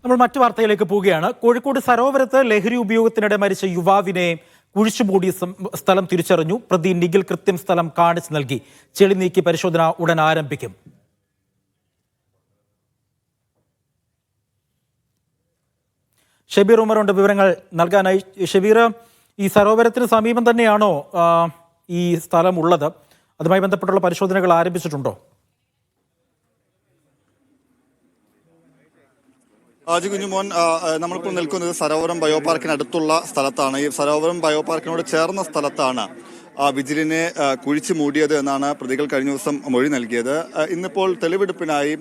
നമ്മൾ മറ്റു വാർത്തയിലേക്ക് പോവുകയാണ്. കോഴിക്കോട് സരോവരത്ത് ലഹരി ഉപയോഗത്തിനിടെ മരിച്ച യുവാവിനെ കുഴിച്ചുമൂടിയ സ്ഥലം തിരിച്ചറിഞ്ഞു. പ്രതി നിഖിൽ കൃത്യം സ്ഥലം കാണിച്ചു നൽകി. ചെളി നീക്കി പരിശോധന ഉടൻ ആരംഭിക്കും. ഷബീർ ഉമറുണ്ട് വിവരങ്ങൾ നൽകാനായി. ഷബീർ, ഈ സരോവരത്തിന് സമീപം തന്നെയാണോ ഈ സ്ഥലം ഉള്ളത്? അതുമായി ബന്ധപ്പെട്ടുള്ള പരിശോധനകൾ ആരംഭിച്ചിട്ടുണ്ടോ? ആജി കുഞ്ഞുമോൻ, നമ്മളിപ്പോൾ നിൽക്കുന്നത് സരോവരം ബയോപാർക്കിനടുത്തുള്ള സ്ഥലത്താണ്. ഈ സരോവരം ബയോപാർക്കിനോട് ചേർന്ന സ്ഥലത്താണ് വിജിലിനെ കുഴിച്ചു മൂടിയത് എന്നാണ് പ്രതികൾ കഴിഞ്ഞ ദിവസം മൊഴി നൽകിയത്. ഇന്നിപ്പോൾ തെളിവെടുപ്പിനായി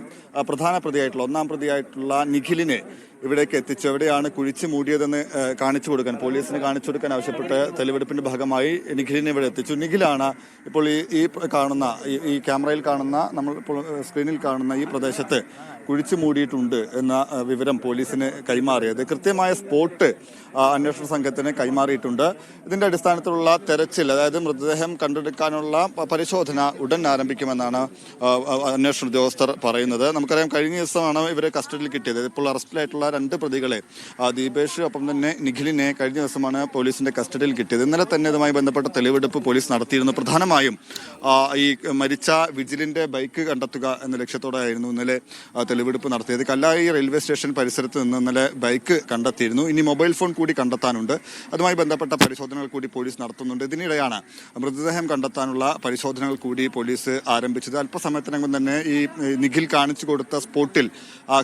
പ്രധാന പ്രതിയായിട്ടുള്ള ഒന്നാം പ്രതിയായിട്ടുള്ള നിഖിലിനെ ഇവിടേക്ക് എത്തിച്ചു. എവിടെയാണ് കുഴിച്ചു മൂടിയതെന്ന് കാണിച്ചു കൊടുക്കാൻ, പോലീസിന് കാണിച്ചു കൊടുക്കാൻ ആവശ്യപ്പെട്ട് തെളിവെടുപ്പിന്റെ ഭാഗമായി നിഖിലിനെ ഇവിടെ എത്തിച്ചു. നിഖിലാണ് ഇപ്പോൾ ഈ കാണുന്ന ഈ ക്യാമറയിൽ കാണുന്ന, നമ്മൾ ഇപ്പോൾ സ്ക്രീനിൽ കാണുന്ന ഈ പ്രദേശത്ത് കുഴിച്ചു മൂടിയിട്ടുണ്ട് എന്ന വിവരം പോലീസിന് കൈമാറിയത്. കൃത്യമായ സ്പോട്ട് അന്വേഷണ സംഘത്തിന് കൈമാറിയിട്ടുണ്ട്. ഇതിന്റെ അടിസ്ഥാനത്തിലുള്ള തെരച്ചിൽ, അതായത് മൃതദേഹം കണ്ടെടുക്കാനുള്ള പരിശോധന ഉടൻ ആരംഭിക്കുമെന്നാണ് അന്വേഷണ ഉദ്യോഗസ്ഥർ പറയുന്നത്. നമുക്കറിയാം, കഴിഞ്ഞ ദിവസമാണ് ഇവരെ കസ്റ്റഡിയിൽ കിട്ടിയത്. ഇപ്പോൾ അറസ്റ്റിലായിട്ടുള്ള രണ്ട് പ്രതികളെ, ദീപേഷ് ഒപ്പം തന്നെ നിഖിലിനെ, കഴിഞ്ഞ ദിവസമാണ് പോലീസിന്റെ കസ്റ്റഡിയിൽ കിട്ടിയത്. ഇന്നലെ തന്നെ ഇതുമായി ബന്ധപ്പെട്ട തെളിവെടുപ്പ് പോലീസ് നടത്തിയിരുന്നു. പ്രധാനമായും ഈ മരിച്ച വിജിലിന്റെ ബൈക്ക് കണ്ടെത്തുക എന്ന ലക്ഷ്യത്തോടെയായിരുന്നു ഇന്നലെ തെളിവെടുപ്പ് നടത്തിയത്. കല്ലായി റെയിൽവേ സ്റ്റേഷൻ പരിസരത്ത് നിന്ന് ഇന്നലെ ബൈക്ക് കണ്ടെത്തിയിരുന്നു. ഇനി മൊബൈൽ ഫോൺ കൂടി കണ്ടെത്താനുണ്ട്. അതുമായി ബന്ധപ്പെട്ട പരിശോധനകൾ കൂടി പോലീസ് നടത്തുന്നുണ്ട്. ഇതിനിടെയാണ് മൃതദേഹം കണ്ടെത്താനുള്ള പരിശോധനകൾ കൂടി പോലീസ് ആരംഭിച്ചത്. അല്പസമയത്തിനകം തന്നെ ഈ നിഖിൽ കാണിച്ചു കൊടുത്ത സ്പോട്ടിൽ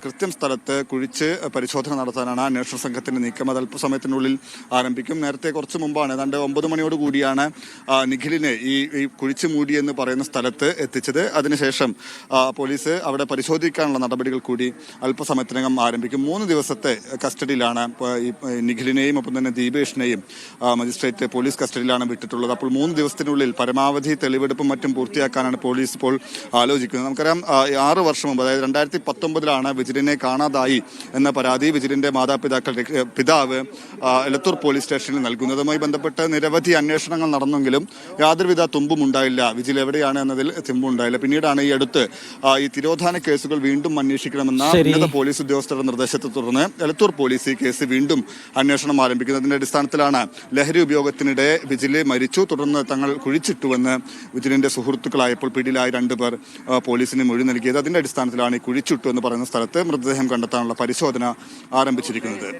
കൃത്യം സ്ഥലത്ത് കുഴിച്ച് പരിശോധന നടത്താനാണ് അന്വേഷണ സംഘത്തിന്റെ നീക്കം. അത് അല്പസമയത്തിനുള്ളിൽ ആരംഭിക്കും. നേരത്തെ കുറച്ച് മുമ്പാണ്, ഏതാണ്ട് 9 മണിയോട് കൂടിയാണ് നിഖിലിനെ ഈ കുഴിച്ചു മൂടി എന്ന് പറയുന്ന സ്ഥലത്ത് എത്തിച്ചത്. അതിനുശേഷം പോലീസ് അവിടെ പരിശോധിക്കാനുള്ള നടപടികൾ കൂടി അല്പസമയത്തിനകം ആരംഭിക്കും. 3 ദിവസത്തെ കസ്റ്റഡിയിലാണ് ഈ നിഖിലിനെയും ഒപ്പം തന്നെ ദീപേഷിനെയും മജിസ്ട്രേറ്റ് പോലീസ് കസ്റ്റഡിയിലാണ് വിട്ടിട്ടുള്ളത്. അപ്പോൾ 3 ദിവസത്തിനുള്ളിൽ പരമാവധി തെളിവെടുപ്പും മറ്റും പൂർത്തിയാക്കാനാണ് പോലീസ് ഇപ്പോൾ ആലോചിക്കുന്നത്. നമുക്കറിയാം, 6 വർഷം മുമ്പ്, അതായത് 2019 വിജിലിനെ കാണാതായി എന്ന പരാതി വിജിലിന്റെ പിതാവ് എലത്തൂർ പോലീസ് സ്റ്റേഷനിൽ നൽകുന്നതുമായി ബന്ധപ്പെട്ട് നിരവധി അന്വേഷണങ്ങൾ നടന്നെങ്കിലും യാതൊരുവിധ തുമ്പും ഉണ്ടായില്ല. വിജിൽ എവിടെയാണ് എന്നതിൽ തുമ്പുണ്ടായില്ല. പിന്നീടാണ് ഈ അടുത്ത് ഈ തിരോധാന കേസുകൾ വീണ്ടും അന്വേഷിക്കണമെന്ന ഉന്നത പോലീസ് ഉദ്യോഗസ്ഥരുടെ നിർദ്ദേശത്തെ തുടർന്ന് എലത്തൂർ പോലീസ് ഈ കേസ് വീണ്ടും അന്വേഷണം ആരംഭിക്കുന്നതിന്റെ അടിസ്ഥാനത്തിലാണ് ലഹരി ഉപയോഗത്തിനിടെ വിജില് മരിച്ചു, തുടർന്ന് തങ്ങൾ കുഴിച്ചിട്ടുവെന്ന് വിജിലിന്റെ സുഹൃത്തുക്കളായപ്പോൾ പിടിയിലായ 2 പേർ പോലീസിന് മൊഴി നൽകിയത്. അതിന്റെ അടിസ്ഥാനത്തിലാണ് ഈ കുഴിച്ചിട്ടു എന്ന് പറയുന്ന സ്ഥലത്ത് മൃതദേഹം കണ്ടെത്താനുള്ള പരിശോധന ആരംഭിച്ചിരിക്കുന്നത്.